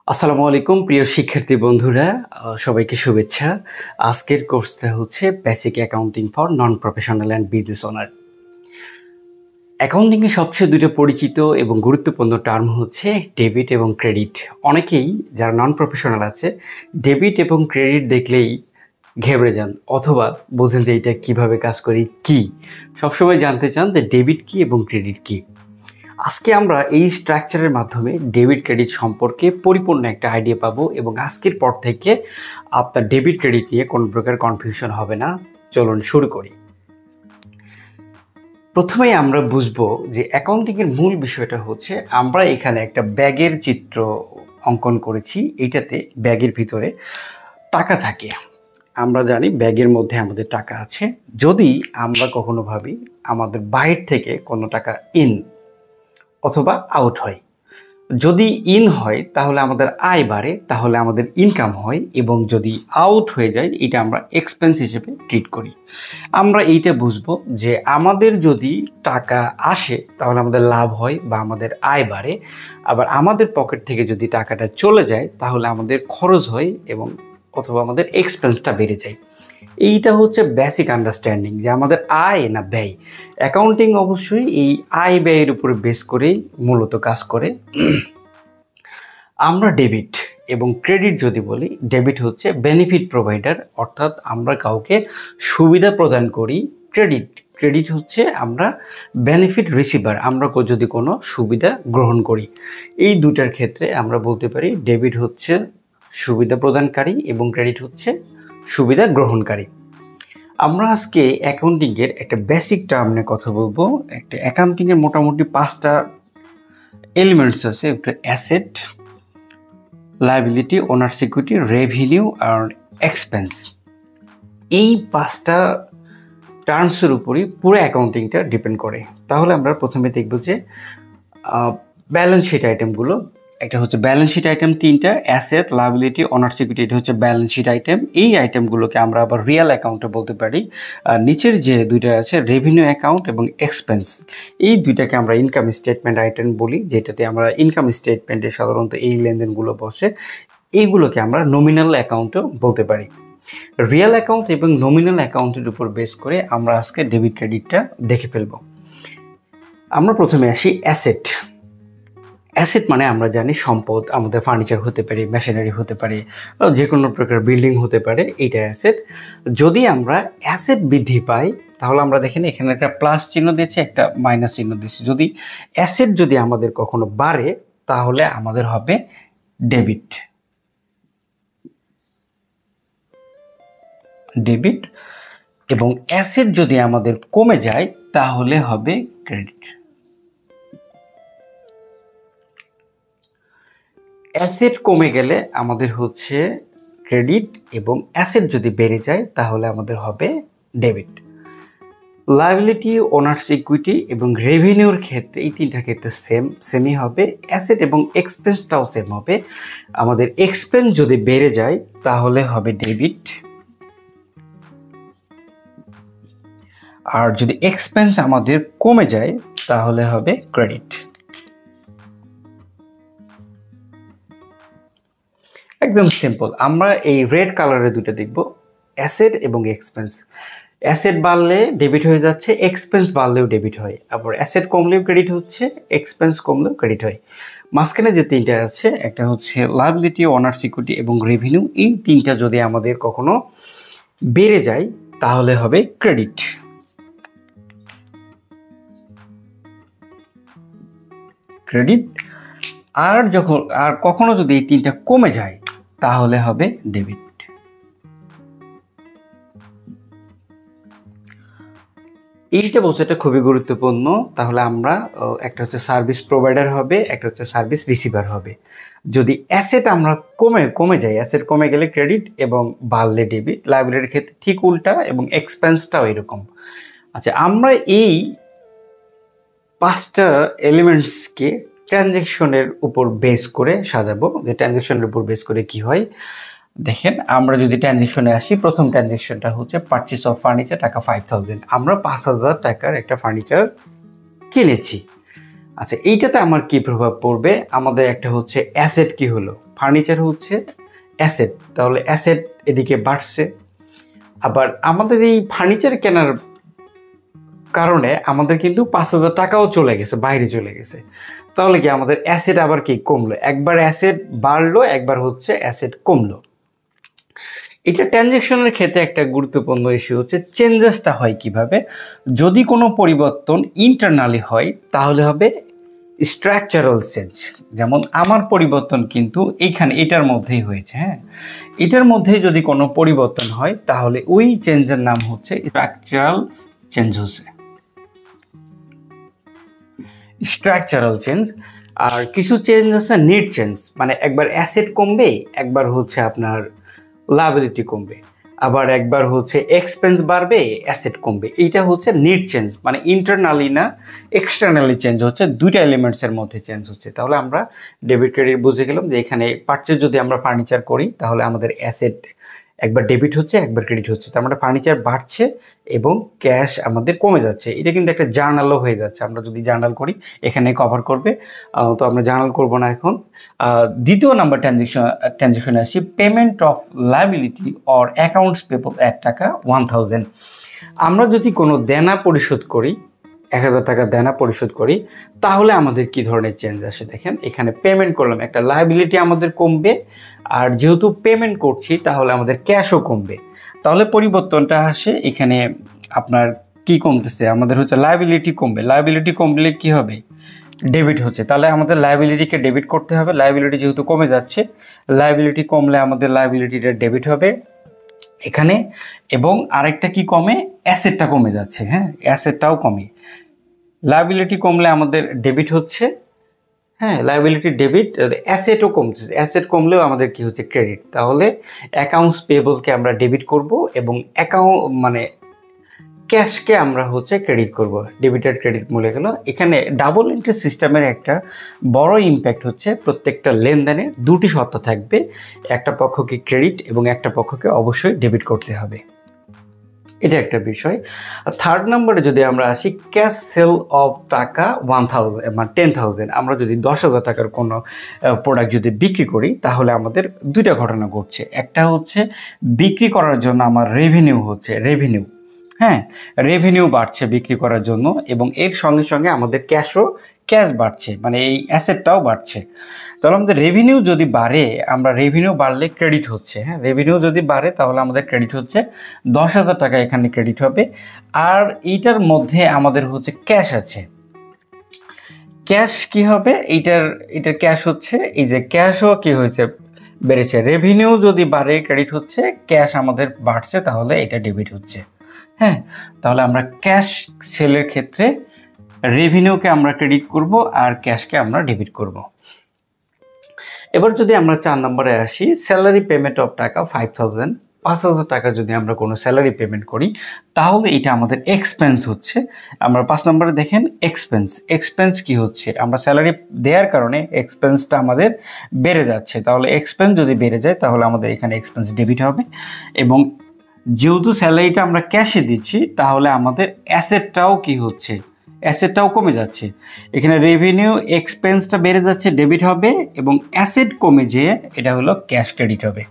আসসালামু আলাইকুম প্রিয় শিক্ষার্থী বন্ধুরা, সবাইকে শুভেচ্ছা। আজকের কোর্সটা হচ্ছে basic accounting for non professional and business owner. অ্যাকাউন্টিংয়ে সবচেয়ে দুটো পরিচিত এবং গুরুত্বপূর্ণ টার্ম হচ্ছে ডেবিট এবং ক্রেডিট। অনেকেই যারা নন প্রফেশনাল আছে ডেবিট এবং ক্রেডিট দেখলেই ঘেবড়ে যান অথবা বোঝেন যে এটা কীভাবে কাজ করে, কি সবসময় জানতে চান যে ডেবিট কী এবং ক্রেডিট কী। আজকে আমরা এই স্ট্রাকচারের মাধ্যমে ডেবিট ক্রেডিট সম্পর্কে পরিপূর্ণ একটা আইডিয়া পাবো এবং আজকের পর থেকে আপনার ডেবিট ক্রেডিট নিয়ে কোনো প্রকার কনফিউশন হবে না। চলুন শুরু করি। প্রথমেই আমরা বুঝবো যে অ্যাকাউন্টিংয়ের মূল বিষয়টা হচ্ছে আমরা এখানে একটা ব্যাগের চিত্র অঙ্কন করেছি। এইটাতে ব্যাগের ভিতরে টাকা থাকে। আমরা জানি ব্যাগের মধ্যে আমাদের টাকা আছে। যদি আমরা কখনো ভাবি আমাদের বাইরে থেকে কোনো টাকা ইন অথবা আউট হয়, যদি ইন হয় তাহলে আমাদের আয় বাড়ে, তাহলে আমাদের ইনকাম হয়, এবং যদি আউট হয়ে যায় এটা আমরা এক্সপেন্স হিসেবে ট্রিট করি। আমরা এইটা বুঝবো যে আমাদের যদি টাকা আসে তাহলে আমাদের লাভ হয় বা আমাদের আয় বাড়ে, আবার আমাদের পকেট থেকে যদি টাকাটা চলে যায় তাহলে আমাদের খরচ হয় এবং অথবা আমাদের এক্সপেন্সটা বেড়ে যায়। এইটা হচ্ছে বেসিক আন্ডারস্ট্যান্ডিং যে আমাদের আয় না ব্যয়। অ্যাকাউন্টিং অবশ্যই এই আয় ব্যয়ের উপরে বেস করেই মূলত কাজ করে। আমরা ডেবিট এবং ক্রেডিট যদি বলি, ডেবিট হচ্ছে বেনিফিট প্রোভাইডার, অর্থাৎ আমরা কাউকে সুবিধা প্রদান করি। ক্রেডিট হচ্ছে আমরা বেনিফিট রিসিভার, আমরা যদি কোনো সুবিধা গ্রহণ করি। এই দুটার ক্ষেত্রে আমরা বলতে পারি ডেবিট হচ্ছে সুবিধা প্রদানকারী এবং ক্রেডিট হচ্ছে সুবিধা গ্রহণকারী। আমরা আজকে অ্যাকাউন্টিংয়ের একটা বেসিক টার্ম নিয়ে কথা বলবো। একটা অ্যাকাউন্টিংয়ের মোটামুটি 5টা এলিমেন্টস আছে। একটা asset, liability, owners equity, revenue আর এক্সপেন্স। এই 5টা টার্মসের উপরই পুরো অ্যাকাউন্টিংটা ডিপেন্ড করে। তাহলে আমরা প্রথমে দেখব যে ব্যালেন্স শিট আইটেমগুলো। একটা হচ্ছে ব্যালেন্স শিট আইটেম 3টা, অ্যাসেট, লায়াবিলিটি, ওনার্স ইকুইটি, এটা হচ্ছে ব্যালেন্স শিট আইটেম। এই আইটেমগুলোকে আমরা আবার রিয়েল অ্যাকাউন্টে বলতে পারি। নিচের যে দুইটা আছে রেভিনিউ অ্যাকাউন্ট এবং এক্সপেন্স, এই দুইটাকে আমরা ইনকাম স্টেটমেন্ট আইটেম বলি, যেটাতে আমরা ইনকাম স্টেটমেন্টে সাধারণত এই লেনদেনগুলো বসে। এইগুলোকে আমরা নমিনাল অ্যাকাউন্টও বলতে পারি। রিয়েল অ্যাকাউন্ট এবং নমিনাল অ্যাকাউন্টের উপর বেস করে আমরা আজকে ডেবিট ক্রেডিটটা দেখে ফেলব। আমরা প্রথমে আসি অ্যাসেট। অ্যাসেট মানে আমরা জানি সম্পদ, আমাদের ফার্নিচার হতে পারে, মেশিনারি হতে পারে, যে কোনো প্রকার বিল্ডিং হতে পারে, এইটা অ্যাসেট। যদি আমরা অ্যাসেট বৃদ্ধি পাই তাহলে আমরা দেখেন এখানে একটা প্লাস চিহ্ন দিয়েছে, একটা মাইনাস চিহ্ন দিয়েছে। যদি অ্যাসেট যদি আমাদের কখনো বাড়ে তাহলে আমাদের হবে ডেবিট। এবং অ্যাসেট যদি আমাদের কমে যায় তাহলে হবে ক্রেডিট। অ্যাসেট কমে গেলে আমাদের হচ্ছে ক্রেডিট, এবং অ্যাসেট যদি বেড়ে যায় তাহলে আমাদের হবে ডেবিট। লায়াবিলিটি, ওনার্স ইকুইটি এবং রেভিনিউর ক্ষেত্রে এই 3টার ক্ষেত্রে সেমই হবে। অ্যাসেট এবং এক্সপেন্সটাও সেম হবে। আমাদের এক্সপেন্স যদি বেড়ে যায় তাহলে হবে ডেবিট, আর যদি এক্সপেন্স আমাদের কমে যায় তাহলে হবে ক্রেডিট। একদম সিম্পল। আমরা এই রেড কালারের দুটো দেখব, অ্যাসেট এবং এক্সপেন্স। অ্যাসেট বাড়লে ডেবিট হয়ে যাচ্ছে, এক্সপেন্স বাড়লেও ডেবিট হয়, আবার অ্যাসেট কমলেও ক্রেডিট হচ্ছে, এক্সপেন্স কমলেও ক্রেডিট হয়। মাঝখানে যে 3টা আছে, একটা হচ্ছে লায়াবিলিটি, ওনার্স ইকুইটি এবং রেভিনিউ, এই 3টা যদি আমাদের কখনো বেড়ে যায় তাহলে হবে ক্রেডিট। আর কখনো যদি এই 3টা কমে যায় তাহলে হবে ডেবিট। এইটা বোঝাটা খুবই গুরুত্বপূর্ণ। তাহলে আমরা একটা হচ্ছে সার্ভিস প্রোভাইডার হবে, একটা হচ্ছে সার্ভিস রিসিভার হবে। যদি অ্যাসেট আমরা কমে যায়, অ্যাসেট কমে গেলে ক্রেডিট এবং বাড়লে ডেবিট। লায়াবিলিটির ক্ষেত্রে ঠিক উল্টা, এবং এক্সপেন্সটাও এরকম। আচ্ছা, আমরা এই 5টা এলিমেন্টসকে ট্রানজ্যাকশনের উপর বেস করে সাজাবো। যে ট্রানজ্যাকশনের উপর বেস করে কি হয় দেখেন, আমরা যদি ট্রানজ্যাকশনে আসি, প্রথম ট্রানজ্যাকশনটা হচ্ছে পারচেস অফ ফার্নিচার, টাকা 5000। আমরা 5000 টাকার একটা ফার্নিচার কিনেছি। আচ্ছা, এইটাতে আমার কি প্রভাব পড়বে? আমাদের একটা হচ্ছে অ্যাসেট কি হলো, ফার্নিচার হচ্ছে অ্যাসেট, তাহলে অ্যাসেট এদিকে বাড়ছে। আবার আমাদের এই ফার্নিচার কেনার কারণে আমাদের কিন্তু 5,000 টাকাও চলে গেছে, বাইরে চলে গেছে। তাহলে কি আমাদের অ্যাসেট আবার কি কমলো, একবার অ্যাসেট বাড়লো, একবার হচ্ছে অ্যাসেট কমলো। এটা ট্রানজ্যাকশনের ক্ষেত্রে একটা গুরুত্বপূর্ণ ইস্যু হচ্ছে চেঞ্জেসটা হয় কিভাবে। যদি কোনো পরিবর্তন ইন্টারনালি হয় তাহলে হবে স্ট্রাকচারাল চেঞ্জ। যেমন আমার পরিবর্তন কিন্তু এইখানে এটার মধ্যেই হয়েছে, হ্যাঁ, এটার মধ্যেই যদি কোনো পরিবর্তন হয় তাহলে ওই চেঞ্জের নাম হচ্ছে স্ট্রাকচারাল চেঞ্জ হচ্ছে স্ট্রাকচারাল চেঞ্জ। আর কিছু চেঞ্জ আছে নিড চেঞ্জ, মানে একবার অ্যাসেট কমবে, একবার হচ্ছে আপনার লায়াবিলিটি কমবে, আবার একবার হচ্ছে এক্সপেন্স বাড়বে, অ্যাসেট কমবে। এইটা হচ্ছে নিড চেঞ্জ, মানে ইন্টারনালি না এক্সটার্নালি চেঞ্জ হচ্ছে, দুইটা এলিমেন্টসের মধ্যে চেঞ্জ হচ্ছে। তাহলে আমরা ডেবিট ক্রেডিট বুঝে গেলাম যে এখানে পারচেজ যদি আমরা ফার্নিচার করি তাহলে আমাদের অ্যাসেট একবার ডেবিট হচ্ছে, একবার ক্রেডিট হচ্ছে, তার মানে ফার্নিচার বাড়ছে এবং ক্যাশ আমাদের কমে যাচ্ছে। এটা কিন্তু একটা জার্নালও হয়ে যাচ্ছে, আমরা যদি জার্নাল করি এখানে কভার করবে, তো আমরা জার্নাল করব না এখন। দ্বিতীয় নাম্বার ট্রানজেকশনে আসি, payment of liability or accounts payable টাকা 1000। আমরা যদি কোনো দেনা পরিশোধ করি, 1000 টাকা দেনা পরিশোধ করি, তাহলে আমাদের কি ধরনের চেঞ্জ আসে দেখেন। এখানে পেমেন্ট করলাম, একটা লায়াবিলিটি আমাদের কমবে, আর যেহেতু পেমেন্ট করছি তাহলে আমাদের ক্যাশও কমবে। তাহলে পরিবর্তনটা আসে এখানে আপনার কি কমতেছে, আমাদের হচ্ছে লায়াবিলিটি কমবে। লায়াবিলিটি কমলে কি হবে, ডেবিট হচ্ছে, তাহলে আমাদের লায়াবিলিটিকে ডেবিট করতে হবে। লায়াবিলিটি যেহেতু কমে যাচ্ছে, লায়াবিলিটি কমলে আমাদের লায়াবিলিটিটা ডেবিট হবে এখানে। এবং আরেকটা কি কমে, অ্যাসেটটা কমে যাচ্ছে, হ্যাঁ, অ্যাসেটটাও কমে। লায়াবিলিটি কমলে আমাদের ডেবিট হচ্ছে, হ্যাঁ, লায়াবিলিটি ডেবিট, অ্যাসেটও কমছে, অ্যাসেট কমলেও আমাদের কি হচ্ছে, ক্রেডিট। তাহলে অ্যাকাউন্টস পেয়েবলকে আমরা ডেবিট করব এবং মানে ক্যাশকে আমরা হচ্ছে ক্রেডিট করব। ডেবিটেড ক্রেডিট মূলে গেল। এখানে ডাবল এন্ট্রি সিস্টেমের একটা বড় ইম্প্যাক্ট হচ্ছে প্রত্যেকটা লেনদেনে দুটি শর্ত থাকবে, একটা পক্ষকে ক্রেডিট এবং একটা পক্ষকে অবশ্যই ডেবিট করতে হবে, এটা একটা বিষয়। থার্ড নম্বরে যদি আমরা আসি, ক্যাশ সেল অফ টাকা 1000 মানে 10,000, আমরা যদি 10,000 টাকার কোনো প্রোডাক্ট যদি বিক্রি করি তাহলে আমাদের দুইটা ঘটনা ঘটছে। একটা হচ্ছে বিক্রি করার জন্য আমার রেভিনিউ হচ্ছে, হ্যাঁ, রেভিনিউ বাড়ছে বিক্রি করার জন্য, এবং এর সঙ্গে সঙ্গে আমাদের ক্যাশ বাড়ছে, মানে এই অ্যাসেটটাও বাড়ছে। তাহলে আমাদের রেভিনিউ যদি বাড়ে, আমরা রেভিনিউ বাড়লে ক্রেডিট হচ্ছে, হ্যাঁ, রেভিনিউ যদি বাড়ে তাহলে আমাদের ক্রেডিট হচ্ছে 10,000 টাকা এখানে ক্রেডিট হবে। আর এইটার মধ্যে আমাদের হচ্ছে ক্যাশ আছে, ক্যাশ কি হবে, এটার ক্যাশ হচ্ছে, এই যে ক্যাশও কি হয়েছে, বেড়েছে। রেভিনিউ যদি বাড়ে ক্রেডিট হচ্ছে, ক্যাশ আমাদের বাড়ছে তাহলে এটা ডেবিট হচ্ছে, হ্যাঁ। তাহলে আমরা ক্যাশ সেলের ক্ষেত্রে রেভিনিউকে আমরা ক্রেডিট করব আর ক্যাশকে আমরা ডেবিট করব। এবার যদি আমরা 4 নম্বরে আসি, স্যালারি পেমেন্ট অফ টাকা 5,000 টাকা যদি আমরা কোনো স্যালারি পেমেন্ট করি তাহলে এটা আমাদের এক্সপেন্স হচ্ছে। আমরা 5 নম্বরে দেখেন এক্সপেন্স কি হচ্ছে, আমরা স্যালারি দেওয়ার কারণে এক্সপেন্সটা আমাদের বেড়ে যাচ্ছে। তাহলে এক্সপেন্স যদি বেড়ে যায় তাহলে আমাদের এখানে এক্সপেন্স ডেবিট হবে। এবং যেহেতু স্যালারিটা আমরা ক্যাশে দিচ্ছি তাহলে আমাদের অ্যাসেটটাও কি হচ্ছে, অ্যাসেটটাও কমে যাচ্ছে। এখানে রেভিনিউ এক্সপেন্সটা বেড়ে যাচ্ছে, ডেবিট হবে, এবং অ্যাসেট কমে যেয়ে এটা হলো ক্যাশ ক্রেডিট হবে।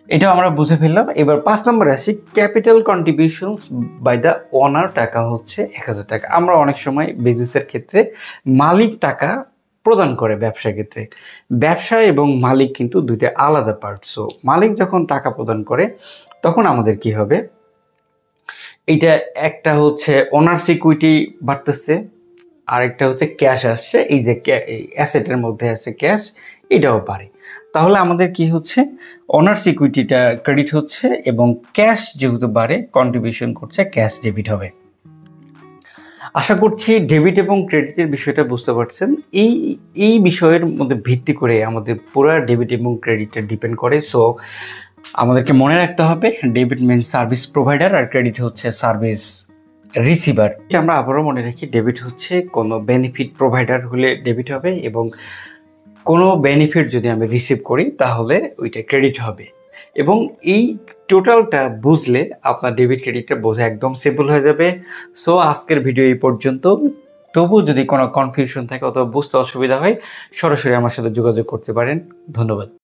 এটাও আমরা বুঝে ফেললাম। এবার 5 নম্বরে আসি, capital contributions by the owner টাকা হচ্ছে 1,000 টাকা। আমরা অনেক সময় বিজনেসের ক্ষেত্রে মালিক টাকা প্রদান করে, ব্যবসার ক্ষেত্রে ব্যবসা এবং মালিক কিন্তু দুইটা আলাদা পার্ট। সো মালিক যখন টাকা প্রদান করে তখন আমাদের কি হবে, এইটা একটা হচ্ছে ওনার্স ইকুইটি বাড়তেছে, আরেকটা হচ্ছে ক্যাশ আসছে, এই যে অ্যাসেটের মধ্যে আছে ক্যাশ, এটাও বাড়ে। তাহলে আমাদের কি হচ্ছে, ওনার্স ইকুইটিটা ক্রেডিট হচ্ছে এবং ক্যাশ যেহেতু বাড়ে কন্ট্রিবিউশন করছে, ক্যাশ ডেবিট হবে। আশা করছি ডেবিট এবং ক্রেডিটের বিষয়টা বুঝতে পারছেন। এই বিষয়ের মধ্যে ভিত্তি করে আমাদের পুরো ডেবিট এবং ক্রেডিটটা ডিপেন্ড করে। সো আমাদেরকে মনে রাখতে হবে, ডেবিট মিন সার্ভিস প্রোভাইডার আর ক্রেডিট হচ্ছে সার্ভিস রিসিভার। আমরা আবারও মনে রাখি, ডেবিট হচ্ছে কোনো বেনিফিট প্রোভাইডার হলে ডেবিট হবে, এবং কোনো বেনিফিট যদি আমি রিসিভ করি তাহলে ওইটা ক্রেডিট হবে। এবং এই টোটালটা বুঝলে আপনার ডেবিট ক্রেডিটটা বোঝা একদম সিম্পল হয়ে যাবে। সো আজকের ভিডিও এই পর্যন্ত। তবুও যদি কোনো কনফিউশন থাকে অথবা বুঝতে অসুবিধা হয় সরাসরি আমার সাথে যোগাযোগ করতে পারেন। ধন্যবাদ।